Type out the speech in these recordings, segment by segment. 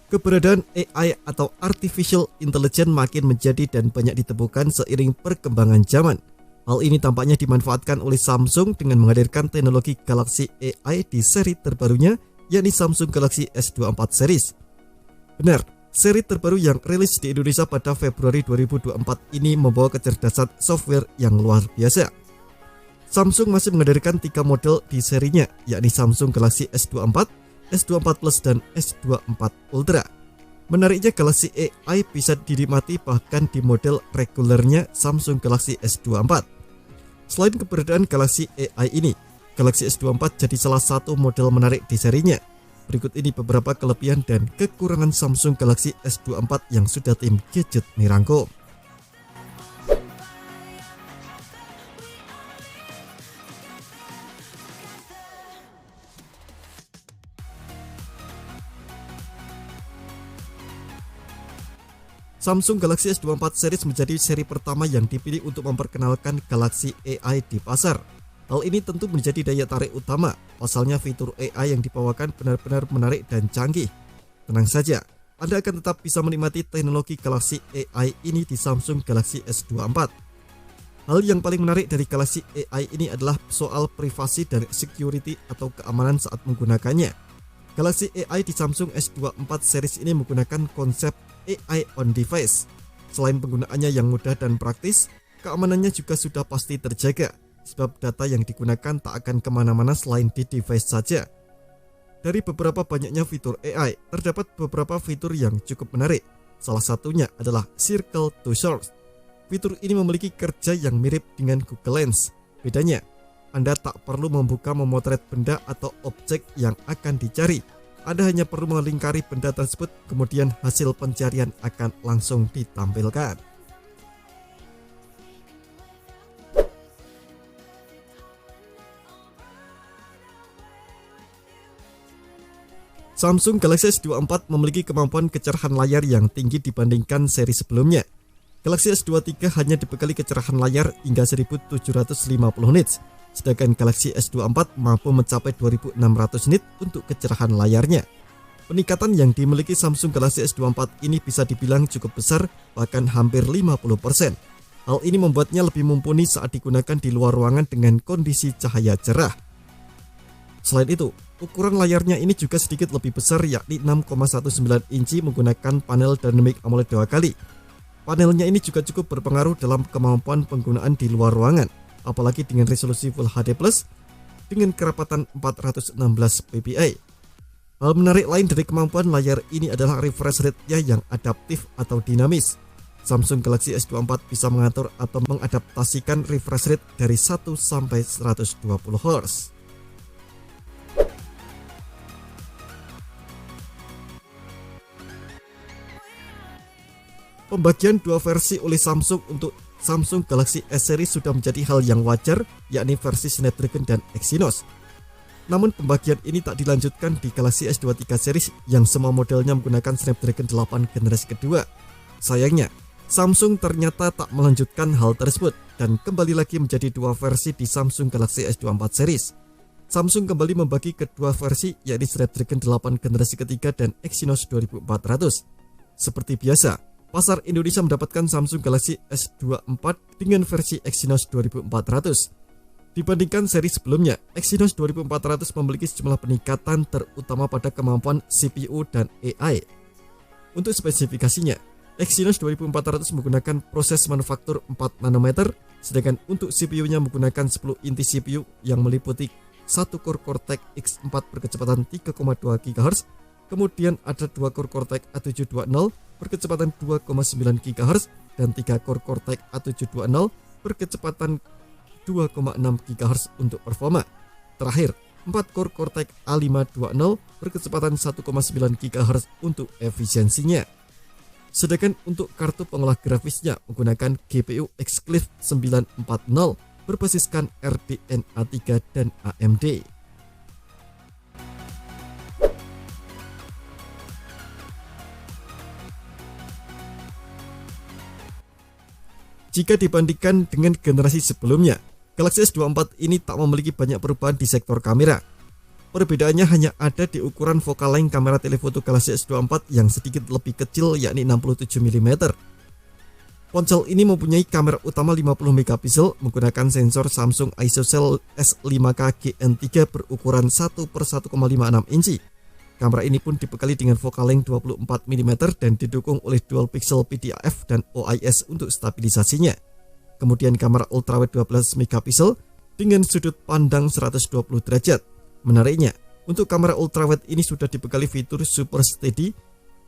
Keberadaan AI atau Artificial Intelligence makin menjadi dan banyak ditemukan seiring perkembangan zaman. Hal ini tampaknya dimanfaatkan oleh Samsung dengan menghadirkan teknologi Galaxy AI di seri terbarunya, yakni Samsung Galaxy S24 series. Benar, seri terbaru yang rilis di Indonesia pada Februari 2024 ini membawa kecerdasan software yang luar biasa. Samsung masih menghadirkan 3 model di serinya, yakni Samsung Galaxy S24, S24 Plus dan S24 Ultra. Menariknya, Galaxy AI bisa dinikmati bahkan di model regulernya Samsung Galaxy S24. Selain keberadaan Galaxy AI ini, Galaxy S24 jadi salah satu model menarik di serinya. Berikut ini beberapa kelebihan dan kekurangan Samsung Galaxy S24 yang sudah tim gadget merangkum. Samsung Galaxy S24 series menjadi seri pertama yang dipilih untuk memperkenalkan Galaxy AI di pasar. Hal ini tentu menjadi daya tarik utama, pasalnya fitur AI yang dibawakan benar-benar menarik dan canggih. Tenang saja, Anda akan tetap bisa menikmati teknologi Galaxy AI ini di Samsung Galaxy S24. Hal yang paling menarik dari Galaxy AI ini adalah soal privasi dan security atau keamanan saat menggunakannya. Galaxy AI di Samsung S24 series ini menggunakan konsep AI on device. Selain penggunaannya yang mudah dan praktis, keamanannya juga sudah pasti terjaga, sebab data yang digunakan tak akan kemana-mana selain di device saja. Dari beberapa banyaknya fitur AI, terdapat beberapa fitur yang cukup menarik. Salah satunya adalah Circle to Source. Fitur ini memiliki kerja yang mirip dengan Google Lens. Bedanya, Anda tak perlu membuka memotret benda atau objek yang akan dicari. Anda hanya perlu melingkari benda tersebut, kemudian hasil pencarian akan langsung ditampilkan. Samsung Galaxy S24 memiliki kemampuan kecerahan layar yang tinggi dibandingkan seri sebelumnya. Galaxy S23 hanya dibekali kecerahan layar hingga 1750 nits, sedangkan Galaxy S24 mampu mencapai 2600 nit untuk kecerahan layarnya. Peningkatan yang dimiliki Samsung Galaxy S24 ini bisa dibilang cukup besar, bahkan hampir 50%. Hal ini membuatnya lebih mumpuni saat digunakan di luar ruangan dengan kondisi cahaya cerah. Selain itu, ukuran layarnya ini juga sedikit lebih besar, yakni 6,19 inci menggunakan panel Dynamic AMOLED 2 kali. Panelnya ini juga cukup berpengaruh dalam kemampuan penggunaan di luar ruangan, apalagi dengan resolusi Full HD+ dengan kerapatan 416 ppi. Hal menarik lain dari kemampuan layar ini adalah refresh rate-nya yang adaptif atau dinamis. Samsung Galaxy S24 bisa mengatur atau mengadaptasikan refresh rate dari 1 sampai 120 Hz. Pembagian dua versi oleh Samsung untuk Samsung Galaxy S series sudah menjadi hal yang wajar, yakni versi Snapdragon dan Exynos. Namun pembagian ini tak dilanjutkan di Galaxy S23 series yang semua modelnya menggunakan Snapdragon 8 generasi kedua. Sayangnya, Samsung ternyata tak melanjutkan hal tersebut dan kembali lagi menjadi dua versi di Samsung Galaxy S24 series. Samsung kembali membagi kedua versi, yakni Snapdragon 8 generasi ketiga dan Exynos 2400. Seperti biasa, pasar Indonesia mendapatkan Samsung Galaxy S24 dengan versi Exynos 2400. Dibandingkan seri sebelumnya, Exynos 2400 memiliki sejumlah peningkatan terutama pada kemampuan CPU dan AI. Untuk spesifikasinya, Exynos 2400 menggunakan proses manufaktur 4 nanometer, sedangkan untuk CPU-nya menggunakan 10 inti CPU yang meliputi 1 core Cortex X4 berkecepatan 3,2 GHz, kemudian ada 2 core Cortex A720 berkecepatan 2,9 GHz dan 3 core Cortex A720 berkecepatan 2,6 GHz untuk performa. Terakhir, 4 core Cortex A520 berkecepatan 1,9 GHz untuk efisiensinya. Sedangkan untuk kartu pengolah grafisnya menggunakan GPU Exclave 940 berbasiskan RDNA 3 dan AMD. Jika dibandingkan dengan generasi sebelumnya, Galaxy S24 ini tak memiliki banyak perubahan di sektor kamera. Perbedaannya hanya ada di ukuran focal length kamera telefoto Galaxy S24 yang sedikit lebih kecil, yakni 67 mm. Ponsel ini mempunyai kamera utama 50 megapiksel menggunakan sensor Samsung ISOCELL S5K GN3 berukuran 1/1,56 inci. Kamera ini pun dibekali dengan focal length 24 mm dan didukung oleh dual pixel PDAF dan OIS untuk stabilisasinya. Kemudian kamera ultrawide 12 megapiksel dengan sudut pandang 120 derajat. Menariknya, untuk kamera ultrawide ini sudah dibekali fitur Super Steady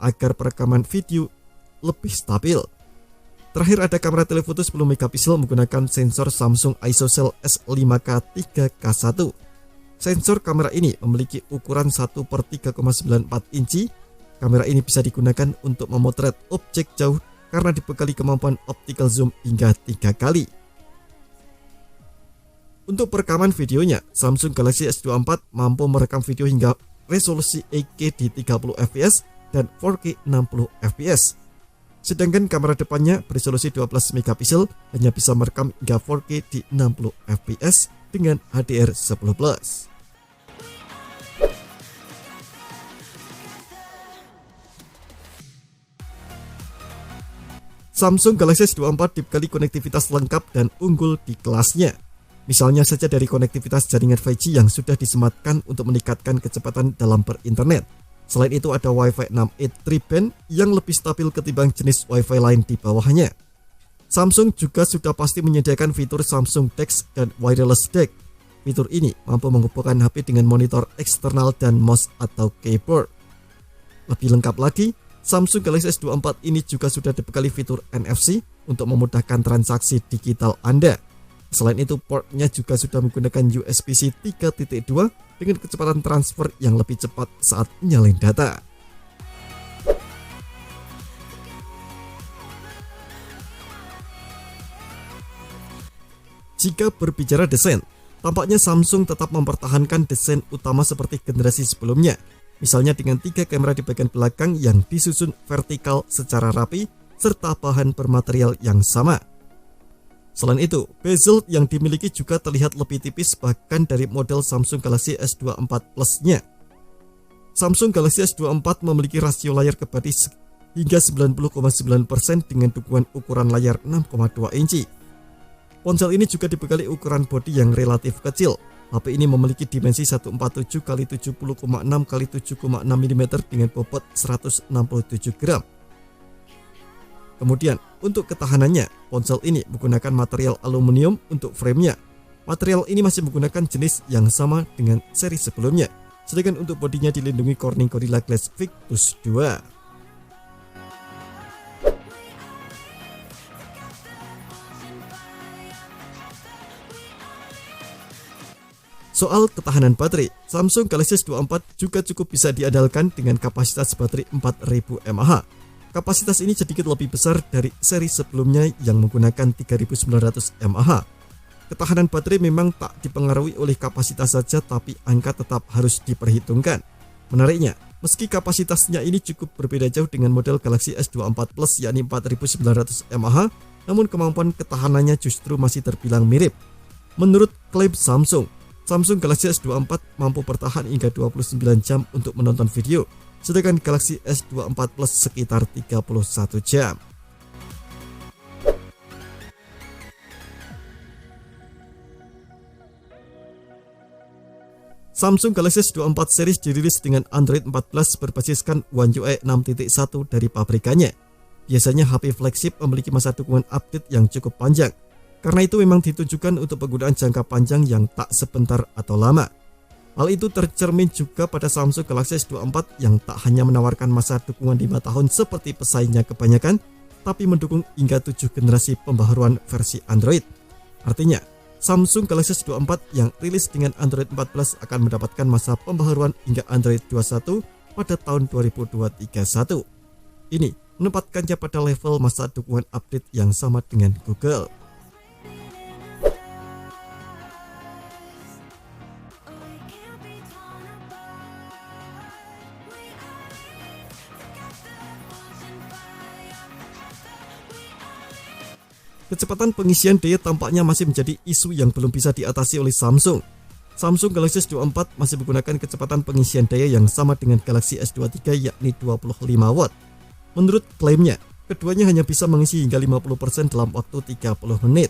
agar perekaman video lebih stabil. Terakhir ada kamera telefoto 10 megapiksel menggunakan sensor Samsung ISOCELL S5K 3K1. Sensor kamera ini memiliki ukuran 1/3,94 inci. Kamera ini bisa digunakan untuk memotret objek jauh karena dibekali kemampuan optical zoom hingga 3 kali. Untuk perekaman videonya, Samsung Galaxy S24 mampu merekam video hingga resolusi 8K di 30 fps dan 4K 60 fps. Sedangkan kamera depannya beresolusi 12 megapiksel hanya bisa merekam hingga 4K di 60 fps dengan HDR10+. Samsung Galaxy S24 dibekali konektivitas lengkap dan unggul di kelasnya. Misalnya saja dari konektivitas jaringan 5G yang sudah disematkan untuk meningkatkan kecepatan dalam berinternet. Selain itu ada Wi-Fi 6E tri-band yang lebih stabil ketimbang jenis Wi-Fi lain di bawahnya. Samsung juga sudah pasti menyediakan fitur Samsung DeX dan Wireless DeX. Fitur ini mampu menghubungkan HP dengan monitor eksternal dan mouse atau keyboard. Lebih lengkap lagi, Samsung Galaxy S24 ini juga sudah dibekali fitur NFC untuk memudahkan transaksi digital Anda. Selain itu, portnya juga sudah menggunakan USB-C 3.2 dengan kecepatan transfer yang lebih cepat saat menyalin data. Jika berbicara desain, tampaknya Samsung tetap mempertahankan desain utama seperti generasi sebelumnya. Misalnya dengan 3 kamera di bagian belakang yang disusun vertikal secara rapi, serta bahan bermaterial yang sama. Selain itu, bezel yang dimiliki juga terlihat lebih tipis bahkan dari model Samsung Galaxy S24 Plus-nya. Samsung Galaxy S24 memiliki rasio layar ke bodi hingga 90,9% dengan dukungan ukuran layar 6,2 inci. Ponsel ini juga dibekali ukuran bodi yang relatif kecil. HP ini memiliki dimensi 147 x 70,6 x 7,6 mm dengan bobot 167 gram. Kemudian, untuk ketahanannya, ponsel ini menggunakan material aluminium untuk framenya. Material ini masih menggunakan jenis yang sama dengan seri sebelumnya, sedangkan untuk bodinya dilindungi Corning Gorilla Glass Victus 2. Soal ketahanan baterai, Samsung Galaxy S24 juga cukup bisa diandalkan dengan kapasitas baterai 4000 mAh. Kapasitas ini sedikit lebih besar dari seri sebelumnya yang menggunakan 3900 mAh. Ketahanan baterai memang tak dipengaruhi oleh kapasitas saja, tapi angka tetap harus diperhitungkan. Menariknya, meski kapasitasnya ini cukup berbeda jauh dengan model Galaxy S24 Plus yakni 4900 mAh, namun kemampuan ketahanannya justru masih terbilang mirip. Menurut klaim Samsung Galaxy S24 mampu bertahan hingga 29 jam untuk menonton video, sedangkan Galaxy S24 Plus sekitar 31 jam. Samsung Galaxy S24 series dirilis dengan Android 14 berbasiskan One UI 6.1 dari pabrikannya. Biasanya HP flagship memiliki masa dukungan update yang cukup panjang. Karena itu memang ditujukan untuk penggunaan jangka panjang yang tak sebentar atau lama. Hal itu tercermin juga pada Samsung Galaxy S24 yang tak hanya menawarkan masa dukungan 5 tahun seperti pesaingnya kebanyakan, tapi mendukung hingga 7 generasi pembaharuan versi Android. Artinya, Samsung Galaxy S24 yang rilis dengan Android 14 akan mendapatkan masa pembaharuan hingga Android 21 pada tahun 2021. Ini menempatkannya pada level masa dukungan update yang sama dengan Google. Kecepatan pengisian daya tampaknya masih menjadi isu yang belum bisa diatasi oleh Samsung. Samsung Galaxy S24 masih menggunakan kecepatan pengisian daya yang sama dengan Galaxy S23 yakni 25 watt. Menurut klaimnya, keduanya hanya bisa mengisi hingga 50% dalam waktu 30 menit.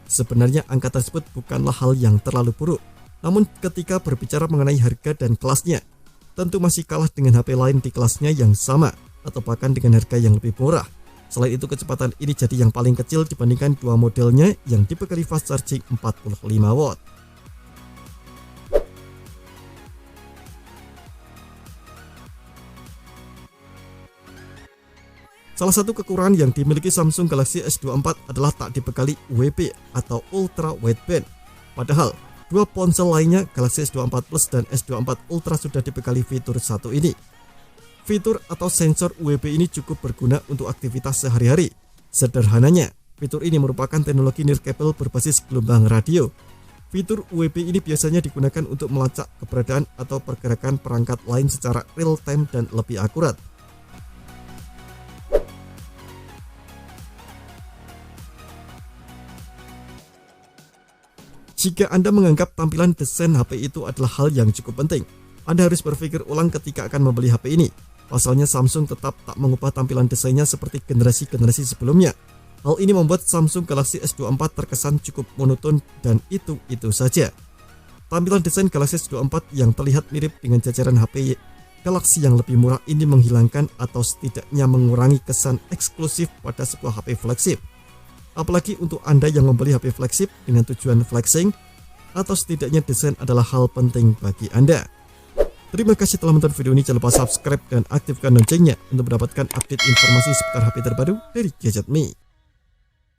Sebenarnya angka tersebut bukanlah hal yang terlalu buruk, namun ketika berbicara mengenai harga dan kelasnya, tentu masih kalah dengan HP lain di kelasnya yang sama atau bahkan dengan harga yang lebih murah. Selain itu, kecepatan ini jadi yang paling kecil dibandingkan dua modelnya yang dibekali fast charging 45 watt. Salah satu kekurangan yang dimiliki Samsung Galaxy S24 adalah tak dibekali UWB atau Ultra Wideband. Padahal, dua ponsel lainnya Galaxy S24 Plus dan S24 Ultra sudah dibekali fitur satu ini. Fitur atau sensor UWB ini cukup berguna untuk aktivitas sehari-hari. Sederhananya, fitur ini merupakan teknologi near cable berbasis gelombang radio. Fitur UWB ini biasanya digunakan untuk melacak keberadaan atau pergerakan perangkat lain secara real time dan lebih akurat. Jika Anda menganggap tampilan desain HP itu adalah hal yang cukup penting, Anda harus berpikir ulang ketika akan membeli HP ini. Pasalnya Samsung tetap tak mengubah tampilan desainnya seperti generasi-generasi sebelumnya. Hal ini membuat Samsung Galaxy S24 terkesan cukup monoton dan itu saja. Tampilan desain Galaxy S24 yang terlihat mirip dengan jajaran HP Galaxy yang lebih murah ini menghilangkan atau setidaknya mengurangi kesan eksklusif pada sebuah HP flagship. Apalagi untuk Anda yang membeli HP flagship dengan tujuan flexing, atau setidaknya desain adalah hal penting bagi Anda. Terima kasih telah menonton video ini. Jangan lupa subscribe dan aktifkan loncengnya untuk mendapatkan update informasi seputar HP terbaru dari Gadget Me.